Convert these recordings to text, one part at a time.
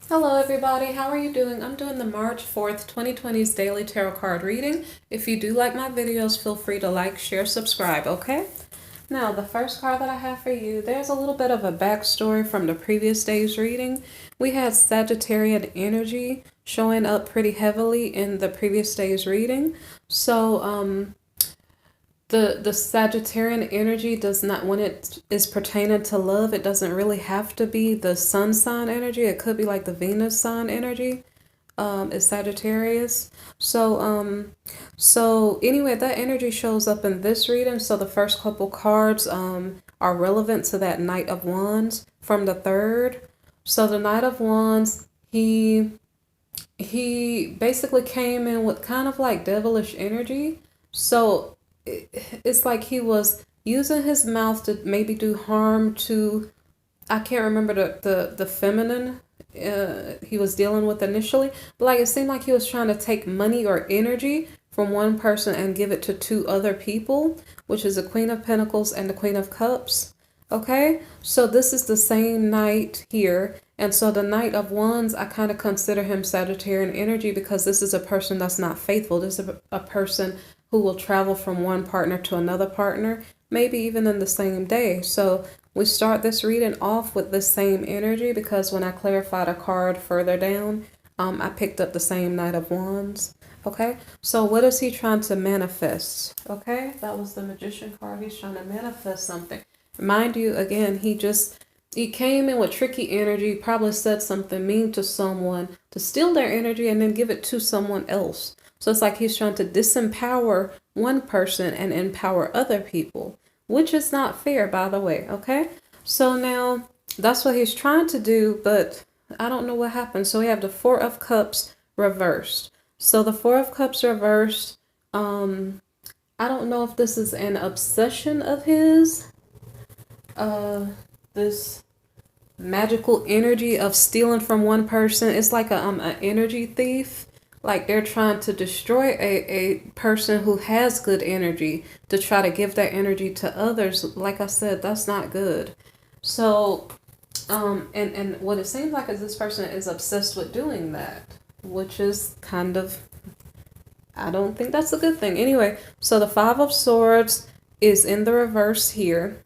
Hello everybody, how are you doing? I'm doing the March 4th, 2020's daily tarot card reading. If you do like my videos, feel free to like, share, subscribe, okay? Now, the first card that I have for you, there's a little bit of a backstory from the previous day's reading. We had Sagittarian energy showing up pretty heavily in the previous day's reading. So, the Sagittarian energy does not, when it is pertaining to love, it doesn't really have to be the sun sign energy. It could be like the Venus sign energy. Is Sagittarius. So anyway, that energy shows up in this reading. So the first couple cards are relevant to that Knight of Wands from the third. So the Knight of Wands, he basically came in with kind of like devilish energy. So it's like he was using his mouth to maybe do harm to, I can't remember the feminine he was dealing with initially, but like it seemed like he was trying to take money or energy from one person and give it to two other people, which is the Queen of Pentacles and the Queen of Cups. Okay, so this is the same knight here. And so the Knight of Wands, I kind of consider him Sagittarian energy because this is a person that's not faithful. This is a person who will travel from one partner to another partner, maybe even in the same day. So we start this reading off with the same energy because when I clarified a card further down, I picked up the same Knight of Wands. Okay, so what is he trying to manifest? Okay, that was the Magician card. He's trying to manifest something. Mind you, again, he came in with tricky energy, probably said something mean to someone to steal their energy and then give it to someone else. So it's like he's trying to disempower one person and empower other people, which is not fair, by the way, okay? So now that's what he's trying to do, but I don't know what happened. So we have the Four of Cups reversed. So the Four of Cups reversed, I don't know if this is an obsession of his, this magical energy of stealing from one person. It's like an energy thief. Like they're trying to destroy a person who has good energy to try to give that energy to others. Like I said, that's not good. So, and what it seems like is this person is obsessed with doing that, which is kind of, I don't think that's a good thing. Anyway, so the Five of Swords is in the reverse here.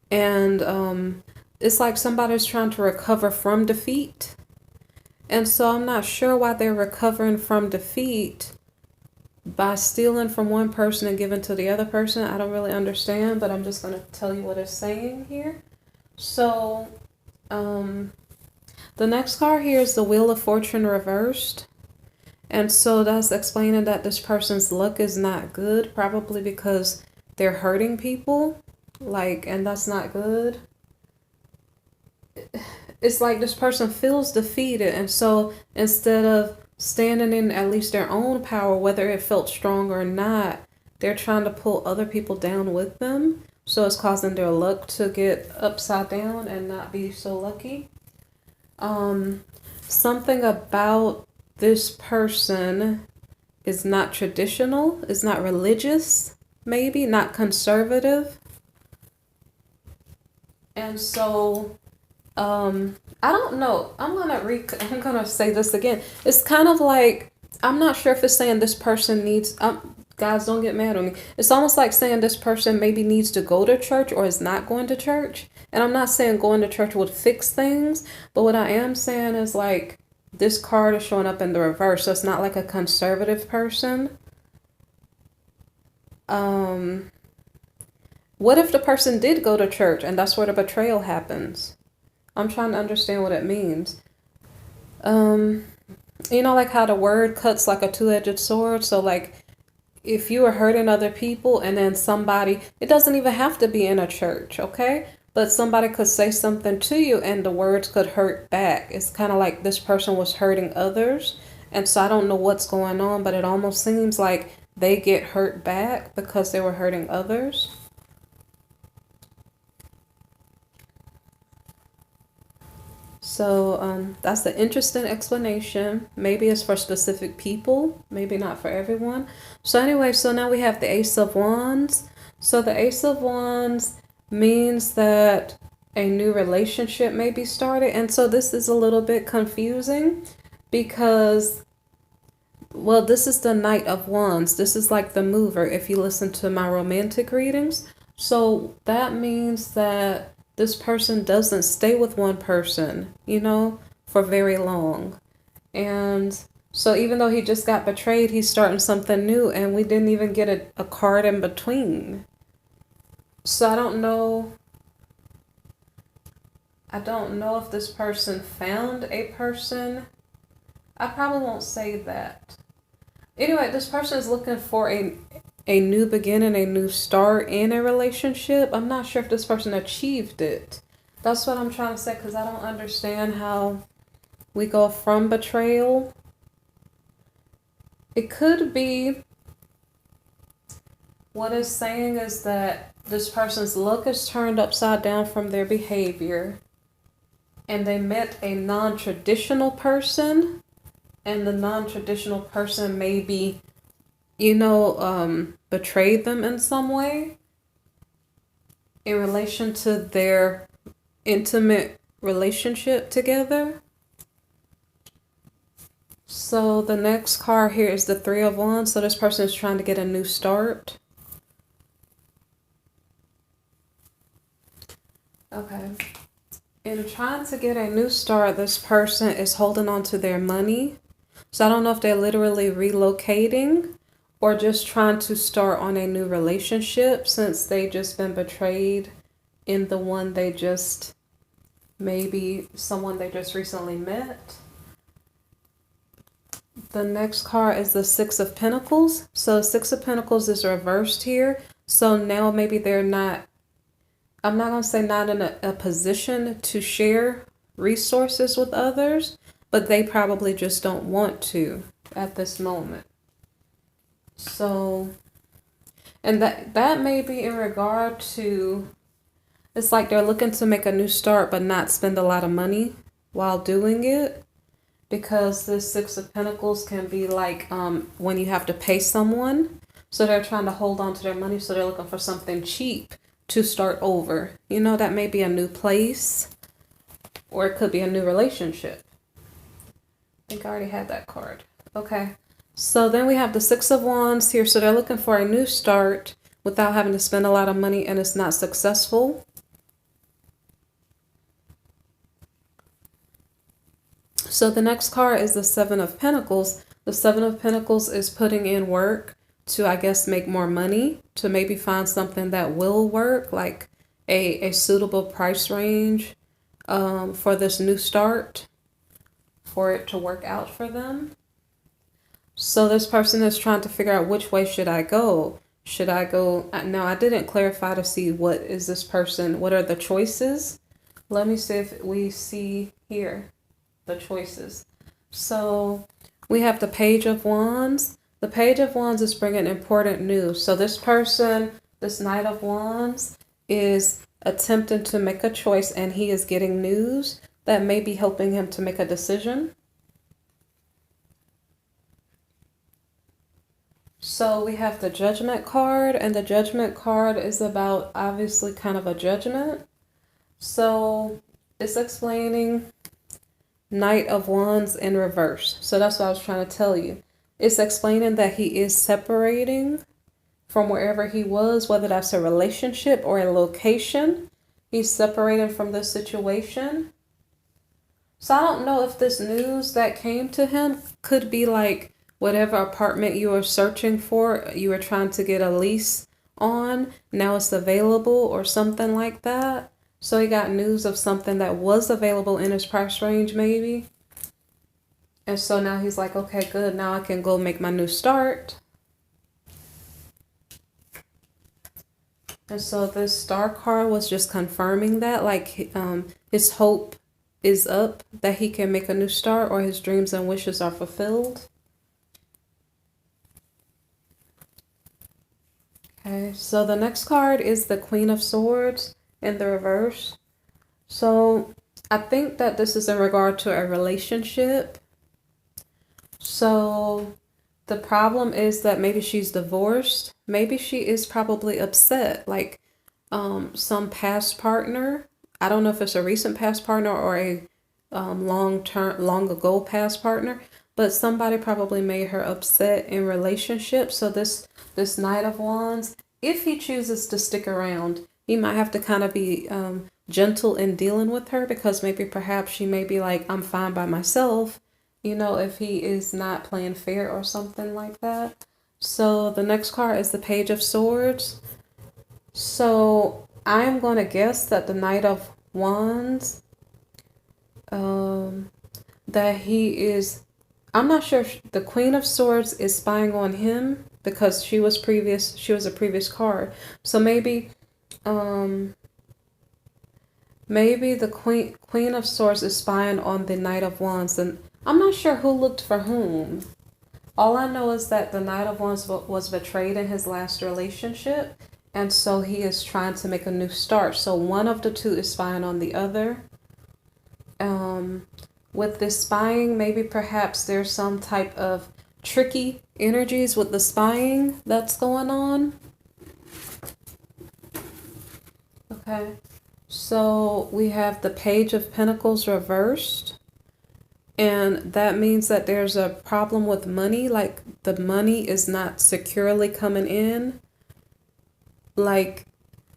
And it's like somebody's trying to recover from defeat. And so I'm not sure why they're recovering from defeat by stealing from one person and giving to the other person. I don't really understand, but I'm just going to tell you what it's saying here. So the next card here is the Wheel of Fortune reversed. And so that's explaining that this person's luck is not good, probably because they're hurting people. Like, and that's not good. It's like this person feels defeated, and so instead of standing in at least their own power, whether it felt strong or not, they're trying to pull other people down with them. So it's causing their luck to get upside down and not be so lucky. Something about this person is not traditional, is not religious, maybe not conservative. And so I don't know. I'm gonna say this again. It's kind of like, I'm not sure if it's saying this person needs, guys, don't get mad at me. It's almost like saying this person maybe needs to go to church or is not going to church. And I'm not saying going to church would fix things, but what I am saying is like this card is showing up in the reverse. So it's not like a conservative person. What if the person did go to church and that's where the betrayal happens? I'm trying to understand what it means. You know, like how the word cuts like a two-edged sword. So like if you are hurting other people and then somebody, it doesn't even have to be in a church, okay? But somebody could say something to you and the words could hurt back. It's kind of like this person was hurting others. And so I don't know what's going on, but it almost seems like they get hurt back because they were hurting others. So that's an interesting explanation. Maybe it's for specific people, maybe not for everyone. So anyway, so now we have the Ace of Wands. So the Ace of Wands means that a new relationship may be started. And so this is a little bit confusing because, well, this is the Knight of Wands. This is like the mover if you listen to my romantic readings. So that means that this person doesn't stay with one person, you know, for very long. And so even though he just got betrayed, he's starting something new, and we didn't even get a card in between. So I don't know. I don't know if this person found a person. I probably won't say that. Anyway, this person is looking for a new beginning, a new start in a relationship. I'm not sure if this person achieved it. That's what I'm trying to say, because I don't understand how we go from betrayal. It could be, what it's saying is that this person's luck is turned upside down from their behavior, and they met a non-traditional person, and the non-traditional person maybe, you know, betrayed them in some way in relation to their intimate relationship together. So the next card here is the Three of Wands. So this person is trying to get a new start. Okay. In trying to get a new start, this person is holding on to their money. So I don't know if they're literally relocating or just trying to start on a new relationship since they just been betrayed in the one they just, maybe someone they just recently met. The next card is the Six of Pentacles. So Six of Pentacles is reversed here. So now maybe they're not, I'm not going to say not in a position to share resources with others, but they probably just don't want to at this moment. So, and that may be in regard to, it's like they're looking to make a new start, but not spend a lot of money while doing it. Because this Six of Pentacles can be like when you have to pay someone. So they're trying to hold on to their money. So they're looking for something cheap to start over. You know, that may be a new place. Or it could be a new relationship. I think I already had that card. Okay. So then we have the Six of Wands here. So they're looking for a new start without having to spend a lot of money, and it's not successful. So the next card is the Seven of Pentacles. The Seven of Pentacles is putting in work to, I guess, make more money, to maybe find something that will work, like a suitable price range for this new start, for it to work out for them. So this person is trying to figure out which way should I go. Should I go? Now, I didn't clarify to see what is this person, what are the choices. Let me see if we see here the choices. So we have the Page of Wands. The Page of Wands is bringing important news. So this person, this Knight of Wands, is attempting to make a choice, and he is getting news that may be helping him to make a decision. So we have the Judgment card, and the Judgment card is about, obviously, kind of a judgment. So it's explaining Knight of Wands in reverse. So that's what I was trying to tell you. It's explaining that he is separating from wherever he was, whether that's a relationship or a location. He's separating from this situation. So I don't know if this news that came to him could be like whatever apartment you were searching for, you were trying to get a lease on, now it's available or something like that. So he got news of something that was available in his price range, maybe. And so now he's like, okay, good. Now I can go make my new start. And so this Star card was just confirming that, like, his hope is up, that he can make a new start, or his dreams and wishes are fulfilled. Okay, so the next card is the Queen of Swords in the reverse. So I think that this is in regard to a relationship. So the problem is that maybe she's divorced. Maybe she is probably upset, like some past partner. I don't know if it's a recent past partner or a long ago past partner, but somebody probably made her upset in relationship. So this Knight of Wands, if he chooses to stick around, he might have to kind of be gentle in dealing with her, because maybe perhaps she may be like, I'm fine by myself, you know, if he is not playing fair or something like that. So the next card is the Page of Swords. So I'm going to guess that the Knight of Wands, that he is, I'm not sure if the Queen of Swords is spying on him, because she was a previous card. So maybe maybe the Queen of Swords is spying on the Knight of Wands, and I'm not sure who looked for whom. All I know is that the Knight of Wands was betrayed in his last relationship, and so he is trying to make a new start. So one of the two is spying on the other. With this spying, maybe perhaps there's some type of tricky energies with the spying that's going on. Okay, so we have the Page of Pentacles reversed. And that means that there's a problem with money, like the money is not securely coming in. Like,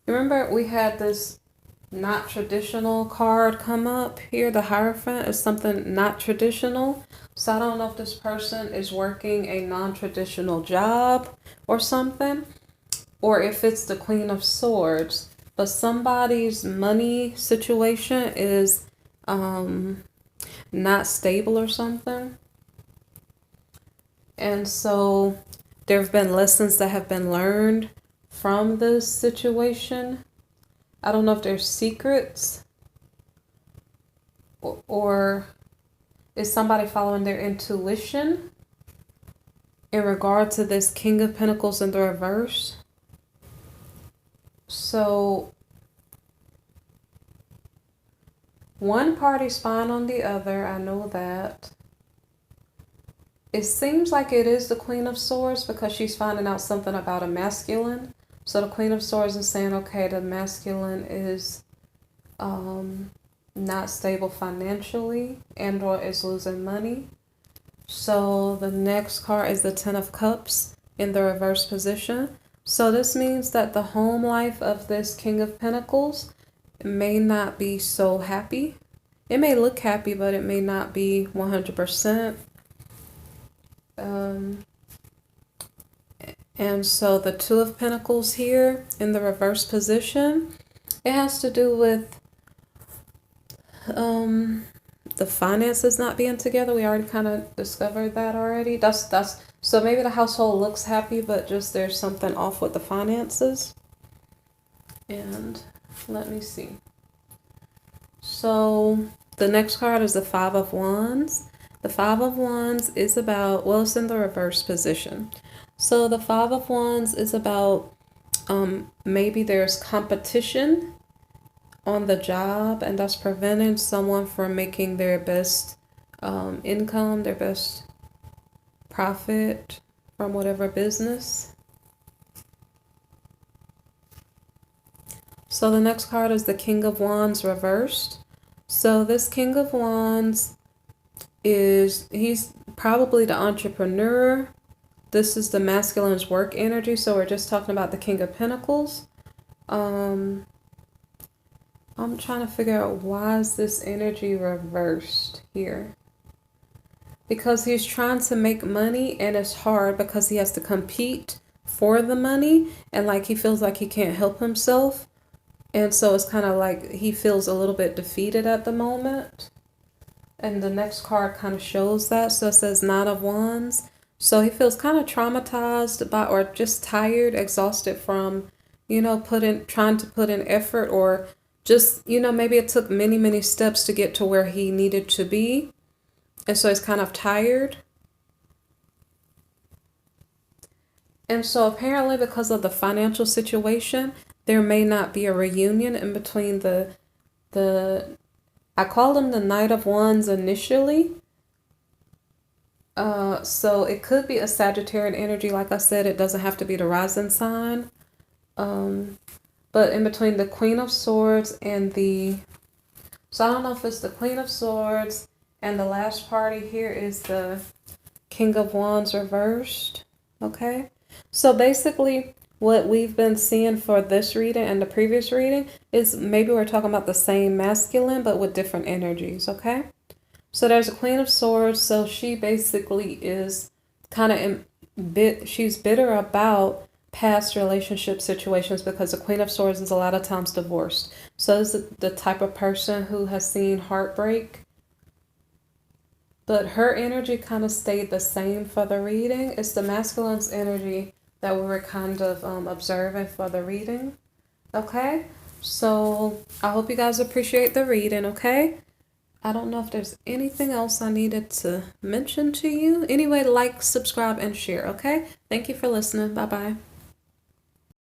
remember we had this not traditional card come up here. The Hierophant is something not traditional. So I don't know if this person is working a non-traditional job or something, or if it's the Queen of Swords. But somebody's money situation is not stable or something. And so there have been lessons that have been learned from this situation. I don't know if there's secrets, or is somebody following their intuition in regard to this King of Pentacles in the reverse. So one party spying on the other, I know that. It seems like it is the Queen of Swords, because she's finding out something about a masculine. So the Queen of Swords is saying, okay, the masculine is not stable financially, and/or is losing money. So the next card is the Ten of Cups in the reverse position. So this means that the home life of this King of Pentacles may not be so happy. It may look happy, but it may not be 100%. And so the Two of Pentacles here in the reverse position, it has to do with the finances not being together. We already kind of discovered that already. That's so maybe the household looks happy, but just there's something off with the finances. And let me see. So the next card is the Five of Wands. The Five of Wands is about, well, it's in the reverse position. So the Five of Wands is about maybe there's competition on the job, and that's preventing someone from making their best income, their best profit from whatever business. So the next card is the King of Wands reversed. So this King of Wands he's probably the entrepreneur. This is the masculine's work energy. So we're just talking about the King of Pentacles. I'm trying to figure out, why is this energy reversed here? Because he's trying to make money, and it's hard because he has to compete for the money, and like he feels like he can't help himself. And so it's kind of like he feels a little bit defeated at the moment. And the next card kind of shows that. So it says Nine of Wands. So he feels kind of traumatized by, or just tired, exhausted from, trying to put in effort, or just, maybe it took many, many steps to get to where he needed to be. And so he's kind of tired. And so apparently because of the financial situation, there may not be a reunion in between I called him the Knight of Wands initially. So it could be a Sagittarian energy. Like I said, it doesn't have to be the rising sign. But in between the Queen of Swords and the So I don't know if it's the Queen of Swords, and the last party here is the King of Wands reversed. Okay. So basically, what we've been seeing for this reading and the previous reading is maybe we're talking about the same masculine, but with different energies. Okay. So there's a Queen of Swords. So she basically is kind of she's bitter about past relationship situations because the Queen of Swords is a lot of times divorced. So this is the type of person who has seen heartbreak. But her energy kind of stayed the same for the reading. It's the masculine's energy that we were kind of observing for the reading. Okay? So I hope you guys appreciate the reading, okay? I don't know if there's anything else I needed to mention to you. Anyway, like, subscribe, and share, okay? Thank you for listening. Bye-bye.